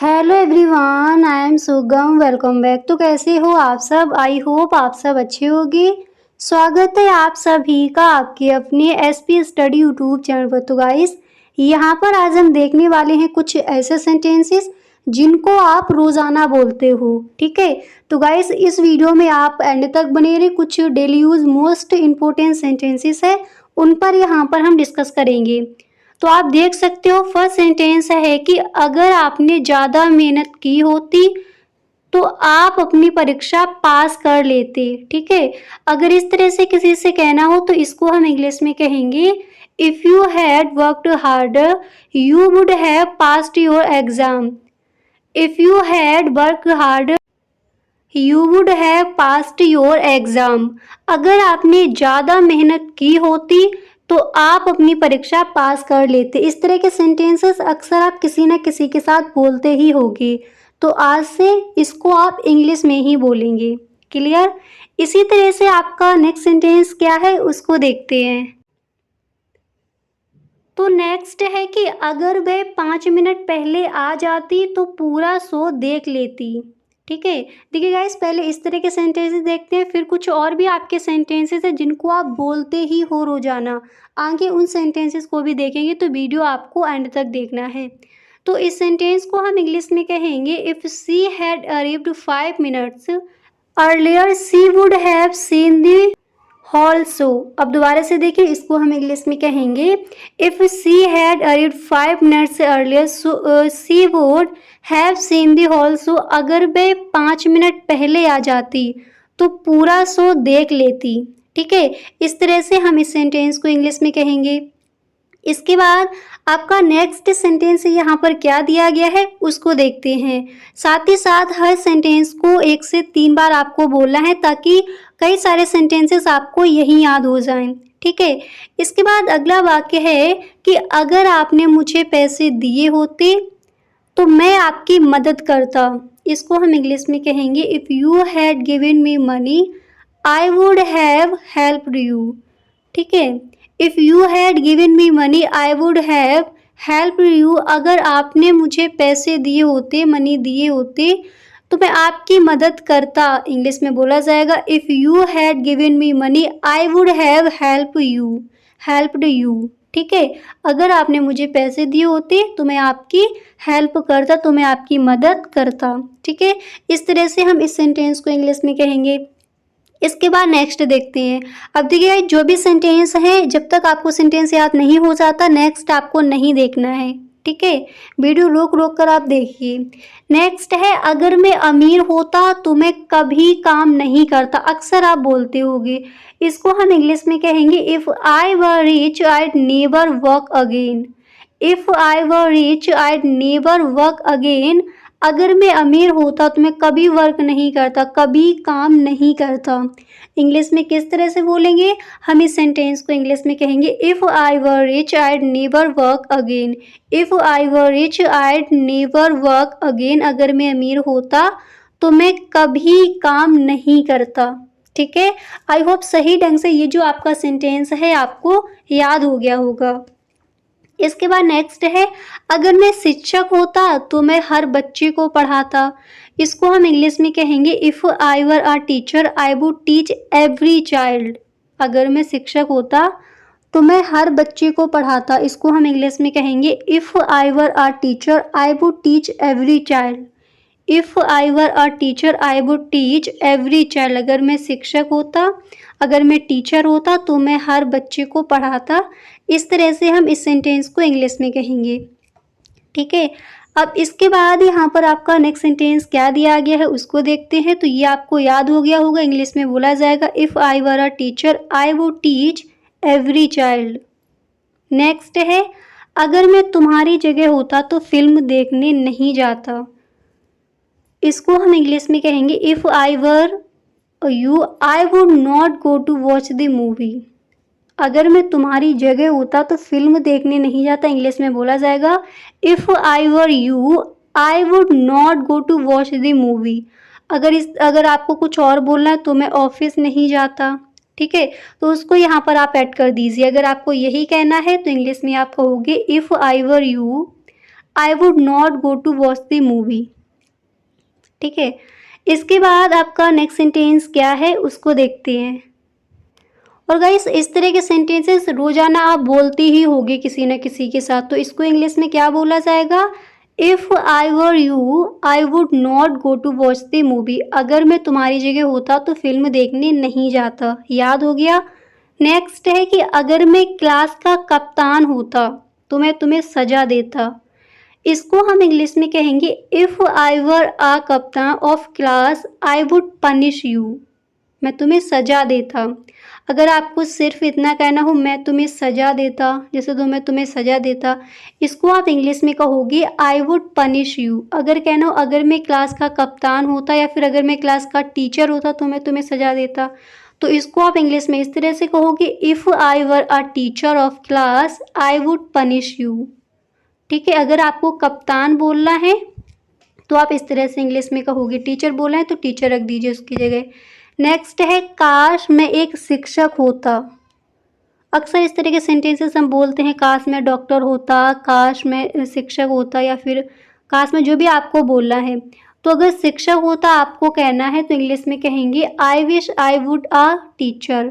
Hello everyone, I am सुगम। Welcome back. तो कैसे हो आप सब? आई होप आप सब अच्छे होंगे। स्वागत है आप सभी का आपके अपने एसपी स्टडी यूट्यूब चैनल पर। तो गाइस, यहाँ पर आज हम देखने वाले हैं कुछ ऐसे सेंटेंसेस जिनको आप रोज़ाना बोलते हो। ठीक है, तो गाइस इस वीडियो में आप एंड तक बने रहे। कुछ daily use most important sentences है, उन पर यहाँ पर हम डिस्कस करेंगे। तो आप देख सकते हो फर्स्ट सेंटेंस है कि अगर आपने ज़्यादा मेहनत की होती तो आप अपनी परीक्षा पास कर लेते। ठीक है, अगर इस तरह से किसी से कहना हो तो इसको हम इंग्लिश में कहेंगे if you had worked harder you would have passed your exam. If you had work harder you would have passed your exam. अगर आपने ज़्यादा मेहनत की होती तो आप अपनी परीक्षा पास कर लेते। इस तरह के सेंटेंसेस अक्सर आप किसी न किसी के साथ बोलते ही होगे, तो आज से इसको आप इंग्लिश में ही बोलेंगे। क्लियर? इसी तरह से आपका नेक्स्ट सेंटेंस क्या है उसको देखते हैं। तो नेक्स्ट है कि अगर वह 5 मिनट पहले आ जाती तो पूरा शो देख लेती। ठीक है, देखिए गाइस, पहले इस तरह के सेंटेंसेस देखते हैं, फिर कुछ और भी आपके सेंटेंसेस हैं जिनको आप बोलते ही हो रोजाना। आगे उन सेंटेंसेस को भी देखेंगे, तो वीडियो आपको एंड तक देखना है। तो इस सेंटेंस को हम इंग्लिश में कहेंगे if she had arrived 5 minutes earlier she would have seen the whole show. अब दोबारा से देखिए, इसको हम इंग्लिश में कहेंगे if she had arrived 5 minutes earlier she would have seen the whole show. अगर वह 5 मिनट पहले आ जाती तो पूरा शो देख लेती। ठीक है, इस तरह से हम इस सेंटेंस को इंग्लिश में कहेंगे। इसके बाद आपका नेक्स्ट सेंटेंस यहाँ पर क्या दिया गया है उसको देखते हैं। साथ ही साथ हर सेंटेंस को 1 से 3 बार आपको बोलना है ताकि कई सारे सेंटेंसेस आपको यही याद हो जाएं। ठीक है, इसके बाद अगला वाक्य है कि अगर आपने मुझे पैसे दिए होते तो मैं आपकी मदद करता। इसको हम इंग्लिश में कहेंगे if you had given me money I would have helped you. ठीक है, if you had given me money I would have helped you. अगर आपने मुझे पैसे दिए होते, मनी दिए होते, तो मैं आपकी मदद करता। इंग्लिश में बोला जाएगा if you had given me money I would have helped you. ठीक है, अगर आपने मुझे पैसे दिए होते तो मैं आपकी हेल्प करता, तो मैं आपकी मदद करता। ठीक है, इस तरह से हम इस सेंटेंस को इंग्लिश में कहेंगे। इसके बाद नेक्स्ट देखते हैं। अब देखिए, जो भी सेंटेंस है, जब तक आपको सेंटेंस याद नहीं हो जाता नेक्स्ट आपको नहीं देखना है। ठीक है, वीडियो रोक रोक कर आप देखिए। नेक्स्ट है अगर मैं अमीर होता तो मैं कभी काम नहीं करता। अक्सर आप बोलते होंगे, इसको हम इंग्लिश में कहेंगे if I were rich I'd never work again. If I were rich I'd never work again. अगर मैं अमीर होता तो मैं कभी वर्क नहीं करता, कभी काम नहीं करता। इंग्लिश में किस तरह से बोलेंगे? हम इस सेंटेंस को इंग्लिश में कहेंगे if I were rich I'd never work again. If I were rich I'd never work again. अगर मैं अमीर होता तो मैं कभी काम नहीं करता। ठीक है, आई होप सही ढंग से ये जो आपका सेंटेंस है आपको याद हो गया होगा। इसके बाद नेक्स्ट है अगर मैं शिक्षक होता तो मैं हर बच्चे को पढ़ाता। इसको हम इंग्लिश में कहेंगे if I were a teacher I would teach every child. अगर मैं शिक्षक होता तो मैं हर बच्चे को पढ़ाता। इसको हम इंग्लिश में कहेंगे if I were a teacher I would teach every child. If I were a teacher I would teach every child. अगर मैं शिक्षक होता, अगर मैं टीचर होता तो मैं हर बच्चे को पढ़ाता। इस तरह से हम इस सेंटेंस को इंग्लिश में कहेंगे। ठीक है, अब इसके बाद यहाँ पर आपका नेक्स्ट सेंटेंस क्या दिया गया है उसको देखते हैं। तो ये आपको याद हो गया होगा, इंग्लिश में बोला जाएगा if I were a teacher I would teach every child. Next है अगर मैं तुम्हारी जगह होता तो फिल्म देखने नहीं जाता। इसको हम इंग्लिश में कहेंगे if I were you I would not go to watch the movie. अगर मैं तुम्हारी जगह होता तो फिल्म देखने नहीं जाता। इंग्लिश में बोला जाएगा if I were you I would not go to watch the movie. अगर आपको कुछ और बोलना है तो मैं ऑफिस नहीं जाता। ठीक है, तो उसको यहाँ पर आप ऐड कर दीजिए। अगर आपको यही कहना है तो इंग्लिश में आप कहोगे if I were you I would not go to watch the movie. ठीक है, इसके बाद आपका नेक्स्ट सेंटेंस क्या है उसको देखते हैं। और गाइस इस तरह के सेंटेंसेस रोजाना आप बोलती ही होगी किसी न किसी के साथ, तो इसको इंग्लिश में क्या बोला जाएगा? If I were you I would not go to watch the movie. अगर मैं तुम्हारी जगह होता तो फिल्म देखने नहीं जाता। याद हो गया। नेक्स्ट है कि अगर मैं क्लास का कप्तान होता तो मैं तुम्हें सजा देता। इसको हम इंग्लिश में कहेंगे इफ़ आई वर अ कप्तान of class I would punish you. मैं तुम्हें सजा देता। अगर आपको सिर्फ इतना कहना हो मैं तुम्हें सजा देता, जैसे तो मैं तुम्हें सजा देता, इसको आप इंग्लिश में कहोगे आई वुड पनिश यू। अगर कहना हो अगर मैं क्लास का कप्तान होता या फिर अगर मैं क्लास का टीचर होता तो मैं तुम्हें सजा देता, तो इसको आप इंग्लिश में इस तरह से कहोगे if I were a teacher of class I would punish you. ठीक है, अगर आपको कप्तान बोलना है तो आप इस तरह से इंग्लिश में कहोगे। टीचर बोला है तो टीचर रख दीजिए उसकी जगह। नेक्स्ट है काश मैं एक शिक्षक होता। अक्सर इस तरह के सेंटेंसेस हम बोलते हैं, काश मैं डॉक्टर होता, काश मैं शिक्षक होता, या फिर काश में जो भी आपको बोलना है। तो अगर शिक्षक होता आपको कहना है तो इंग्लिश में कहेंगे आई wish I would a teacher.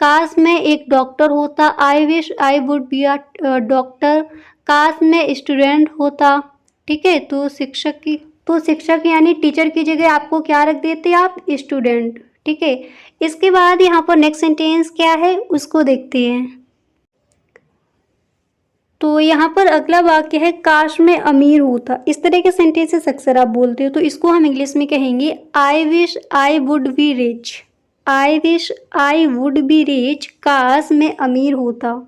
काश मैं एक डॉक्टर होता, आई wish I would be a doctor. काश मैं स्टूडेंट होता। ठीक है, तो शिक्षक यानी टीचर की जगह आपको क्या रख देते आप? स्टूडेंट। ठीक है, इसके बाद यहाँ पर नेक्स्ट सेंटेंस क्या है उसको देखते हैं। तो यहाँ पर अगला वाक्य है काश मैं अमीर होता। इस तरह के सेंटेंसेस अक्सर आप बोलते हो, तो इसको हम इंग्लिश में कहेंगे आई wish I would be rich. I wish I would be rich. काश मैं अमीर होता।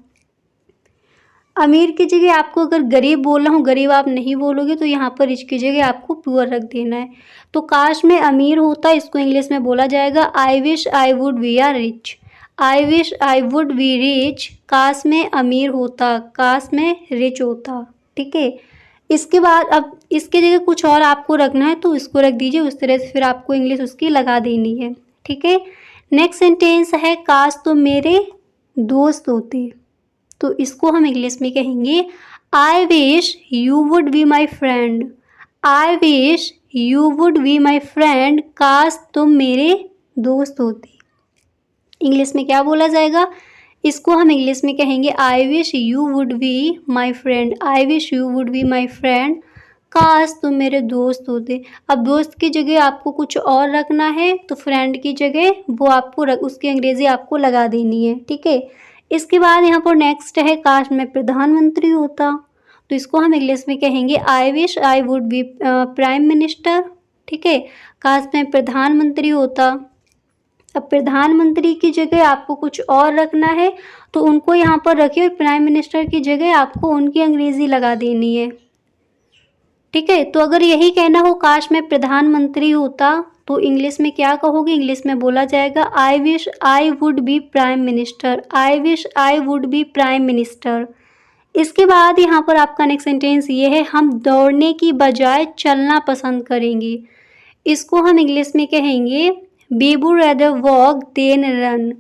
अमीर की जगह आपको अगर गरीब बोलना हो, गरीब आप नहीं बोलोगे तो यहाँ पर रिच की जगह आपको पुअर रख देना है। तो काश मैं अमीर होता, इसको इंग्लिश में बोला जाएगा I wish I would be a rich. I wish I would be rich. काश मैं अमीर होता, काश मैं रिच होता। ठीक है, इसके बाद अब इसकी जगह कुछ और आपको रखना है तो इसको रख दीजिए, उस तरह से फिर आपको इंग्लिश उसकी लगा देनी है। ठीक है, नेक्स्ट सेंटेंस है काश तुम मेरे दोस्त होते। तो इसको हम इंग्लिश में कहेंगे I wish you would be my friend. I wish you would be my friend. काश तुम मेरे दोस्त होते। इंग्लिश में क्या बोला जाएगा? इसको हम इंग्लिश में कहेंगे I wish you would be my friend. I wish you would be my friend. काश तुम मेरे दोस्त होते। अब दोस्त की जगह आपको कुछ और रखना है तो फ्रेंड की जगह वो आपको उसकी अंग्रेजी आपको लगा देनी है। ठीक है, इसके बाद यहाँ पर नेक्स्ट है काश मैं प्रधानमंत्री होता। तो इसको हम इंग्लिश में कहेंगे आई wish I would B prime minister. ठीक है, काश मैं प्रधानमंत्री होता। अब प्रधानमंत्री की जगह आपको कुछ और रखना है तो उनको यहाँ पर रखिए और प्राइम मिनिस्टर की जगह आपको उनकी अंग्रेजी लगा देनी है। ठीक है, तो अगर यही कहना हो काश मैं प्रधानमंत्री होता तो इंग्लिश में क्या कहोगे? इंग्लिश में बोला जाएगा I wish I would B prime minister. I wish I would B prime minister. इसके बाद यहाँ पर आपका नेक्स्ट सेंटेंस ये है हम दौड़ने की बजाय चलना पसंद करेंगे। इसको हम इंग्लिश में कहेंगे we would rather walk than run.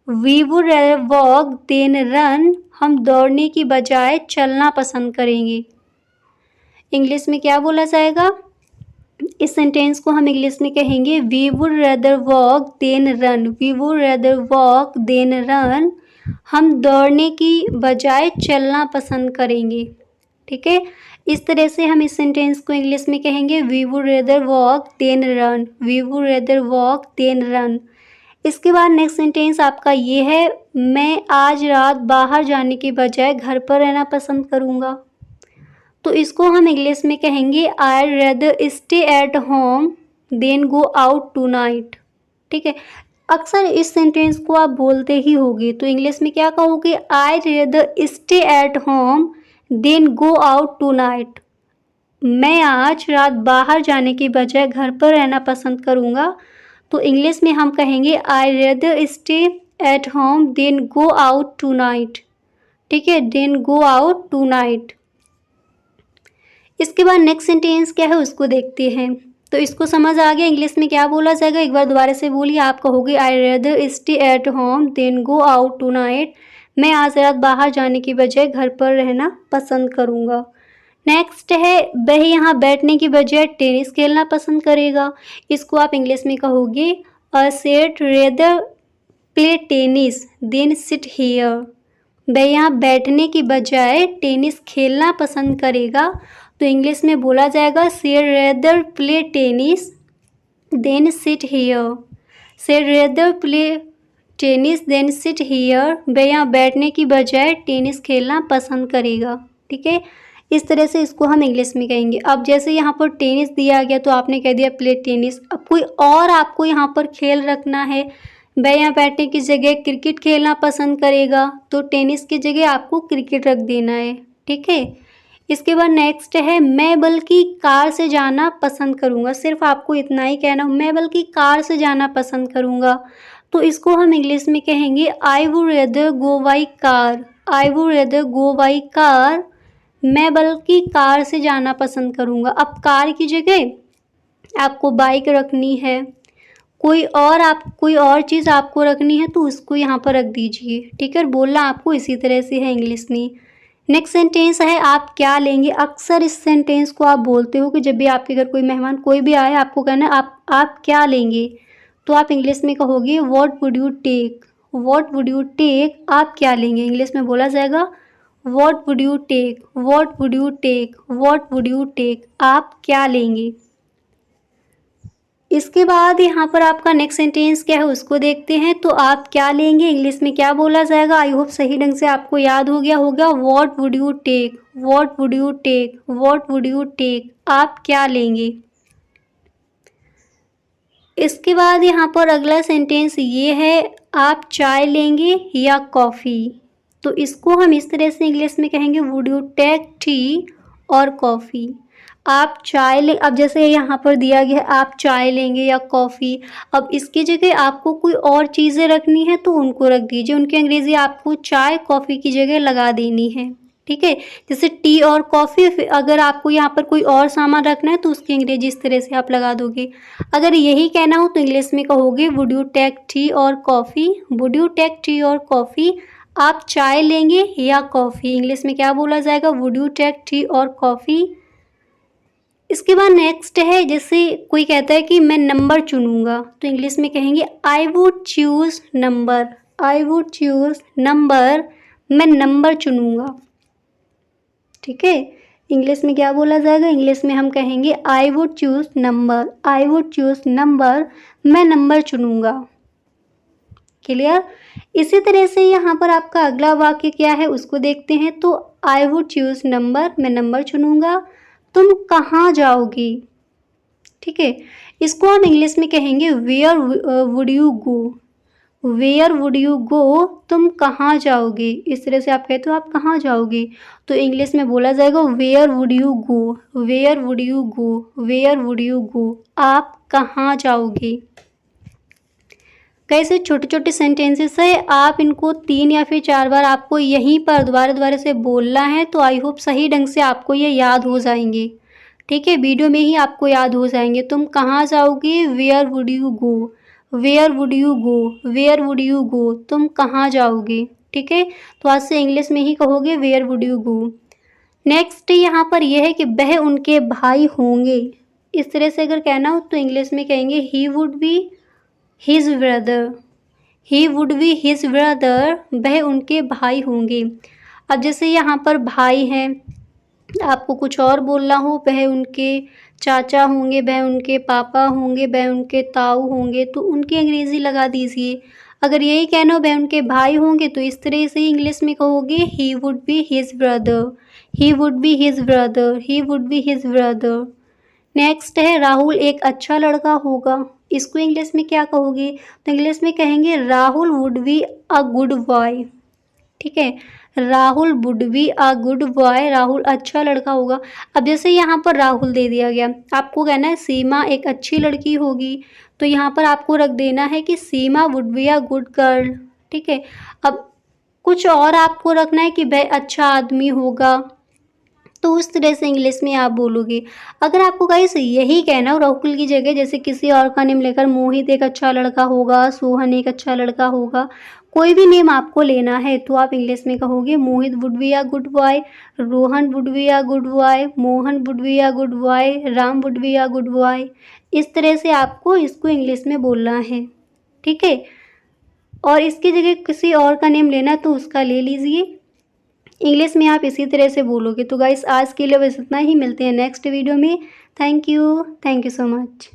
We would rather walk than run. हम दौड़ने की बजाय चलना पसंद करेंगे। इंग्लिश में क्या बोला जाएगा? इस सेंटेंस को हम इंग्लिश में कहेंगे we would rather walk than run. We would rather walk than run. हम दौड़ने की बजाय चलना पसंद करेंगे। ठीक है, इस तरह से हम इस सेंटेंस को इंग्लिश में कहेंगे we would rather walk than run. We would rather walk than run. इसके बाद नेक्स्ट सेंटेंस आपका ये है मैं आज रात बाहर जाने के बजाय घर पर रहना पसंद करूँगा। तो इसको हम इंग्लिश में कहेंगे I rather stay at home than go out tonight. ठीक है, अक्सर इस सेंटेंस को आप बोलते ही होगे, तो इंग्लिश में क्या कहोगे? I rather stay at home than go out tonight. मैं आज रात बाहर जाने के बजाय घर पर रहना पसंद करूँगा। तो इंग्लिश में हम कहेंगे I rather stay at home than go out tonight. ठीक है, than go out tonight. इसके बाद नेक्स्ट सेंटेंस क्या है उसको देखते हैं। तो इसको समझ आ गया इंग्लिश में क्या बोला जाएगा? एक बार दोबारा से बोलिए। आप कहोगे I rather stay at home than go out tonight. मैं आज रात बाहर जाने की बजाय घर पर रहना पसंद करूँगा। नेक्स्ट है वह यहाँ बैठने की बजाय टेनिस खेलना पसंद करेगा। इसको आप इंग्लिश में कहोगे a set rather play tennis than sit here. वह यहाँ बैठने की बजाय टेनिस खेलना पसंद करेगा, तो इंग्लिश में बोला जाएगा said rather play tennis than sit here. Said rather play tennis than sit here. वह यहाँ बैठने की बजाय टेनिस खेलना पसंद करेगा। ठीक है, इस तरह से इसको हम इंग्लिश में कहेंगे। अब जैसे यहाँ पर टेनिस दिया गया तो आपने कह दिया प्ले टेनिस। अब कोई और आपको यहाँ पर खेल रखना है, वह यहाँ बैठने की जगह क्रिकेट खेलना पसंद करेगा, तो टेनिस की जगह आपको क्रिकेट रख देना है। ठीक है, इसके बाद नेक्स्ट है मैं बल्कि कार से जाना पसंद करूँगा। सिर्फ आपको इतना ही कहना, मैं बल्कि कार से जाना पसंद करूँगा, तो इसको हम इंग्लिश में कहेंगे I would rather go by car. I would rather go by car. मैं बल्कि कार से जाना पसंद करूँगा। अब कार की जगह आपको बाइक रखनी है, कोई और चीज़ आपको रखनी है तो उसको यहाँ पर रख दीजिए। ठीक है, बोलना आपको इसी तरह से है इंग्लिश में। नेक्स्ट सेंटेंस है आप क्या लेंगे। अक्सर इस सेंटेंस को आप बोलते हो कि जब भी आपके घर कोई मेहमान कोई भी आए, आपको कहना है आप क्या लेंगे, तो आप इंग्लिश में कहोगे what would you take. What would you take, आप क्या लेंगे, इंग्लिश में बोला जाएगा what would you take. What would you take, what would you take, आप क्या लेंगे। इसके बाद यहाँ पर आपका नेक्स्ट सेंटेंस क्या है उसको देखते हैं। तो आप क्या लेंगे इंग्लिश में क्या बोला जाएगा। आई होप सही ढंग से आपको याद हो गया होगा। What would you take, what would you take, what would you take, आप क्या लेंगे। इसके बाद यहाँ पर अगला सेंटेंस ये है आप चाय लेंगे या कॉफ़ी। तो इसको हम इस तरह से इंग्लिश में कहेंगे वुड यू टेक टी और कॉफ़ी। आप चाय ले, अब जैसे यहाँ पर दिया गया है आप चाय लेंगे या कॉफ़ी, अब इसकी जगह आपको कोई और चीज़ें रखनी है तो उनको रख दीजिए। उनकी अंग्रेज़ी आपको चाय कॉफ़ी की जगह लगा देनी है। ठीक है, जैसे टी और कॉफ़ी, अगर आपको यहाँ पर कोई और सामान रखना है तो उसकी अंग्रेजी इस तरह से आप लगा दोगे। अगर यही कहना हो तो इंग्लिश में कहोगे वुड यू टेक टी और coffee. Would you take tea और कॉफ़ी, आप चाय लेंगे या कॉफ़ी, इंग्लिश में क्या बोला जाएगा वुड यू टेक टी और कॉफ़ी। इसके बाद नेक्स्ट है जैसे कोई कहता है कि मैं नंबर चुनूंगा, तो इंग्लिश में कहेंगे I would choose number. I would choose number, मैं नंबर चुनूंगा। ठीक है, इंग्लिश में क्या बोला जाएगा, इंग्लिश में हम कहेंगे I would choose number. I would choose number, मैं नंबर चुनूंगा। क्लियर। इसी तरह से यहाँ पर आपका अगला वाक्य क्या है उसको देखते हैं। तो आई वुड चूज़ नंबर, मैं नंबर चुनूंगा। तुम कहाँ जाओगी। ठीक है, इसको हम इंग्लिश में कहेंगे where would you go. Where would you go, तुम कहाँ जाओगे। इस तरह से आप कहते हो आप कहाँ जाओगे, तो इंग्लिश में बोला जाएगा where would you go. Where would you go, where would you go, आप कहाँ जाओगे। कैसे छोटे छोटे सेंटेंसेस है, आप इनको 3 या फिर 4 बार आपको यहीं पर दोबारा से बोलना है, तो आई होप सही ढंग से आपको ये याद हो जाएंगे। ठीक है, वीडियो में ही आपको याद हो जाएंगे। तुम कहाँ जाओगे, where would you go. Where would you go, where would you go, तुम कहाँ जाओगे। ठीक है, तो आज से इंग्लिश में ही कहोगे where would you go. Next यहाँ पर यह है कि वह उनके भाई होंगे। इस तरह से अगर कहना हो तो इंग्लिश में कहेंगे he would be his brother. He would be his brother, वह उनके भाई होंगे। अब जैसे यहाँ पर भाई हैं, आपको कुछ और बोलना हो, वह उनके चाचा होंगे, वह उनके पापा होंगे, वह उनके ताऊ होंगे, तो उनकी अंग्रेज़ी लगा दीजिए। अगर यही कहना हो वह उनके भाई होंगे तो इस तरह से इंग्लिश में कहोगे he would be his brother. He would be his brother, he would be his brother. Next है राहुल एक अच्छा लड़का होगा। इसको इंग्लिश में क्या कहोगे, तो इंग्लिश में कहेंगे Rahul would be a good boy. ठीक है, Rahul would be a good boy, Rahul अच्छा लड़का होगा। अब जैसे यहाँ पर राहुल दे दिया गया, आपको कहना है सीमा एक अच्छी लड़की होगी, तो यहाँ पर आपको रख देना है कि Seema would be a good girl. ठीक है, अब कुछ और आपको रखना है कि वह अच्छा आदमी होगा, तो उस तरह से इंग्लिश में आप बोलोगे। अगर आपको गाइस यही कहना हो राहुल की जगह जैसे किसी और का नेम लेकर मोहित एक अच्छा लड़का होगा, सोहन एक अच्छा लड़का होगा, कोई भी नेम आपको लेना है तो आप इंग्लिश में कहोगे Mohit would be a good boy, Rohan would be a good boy, Mohan would be a good boy, Ram would be a good boy. इस तरह से आपको इसको इंग्लिश में बोलना है, ठीक है। और इसकी जगह किसी और का नेम लेना है तो उसका ले लीजिए, इंग्लिश में आप इसी तरह से बोलोगे। तो गाइस आज के लिए बस इतना ही, मिलते हैं नेक्स्ट वीडियो में। Thank you so much.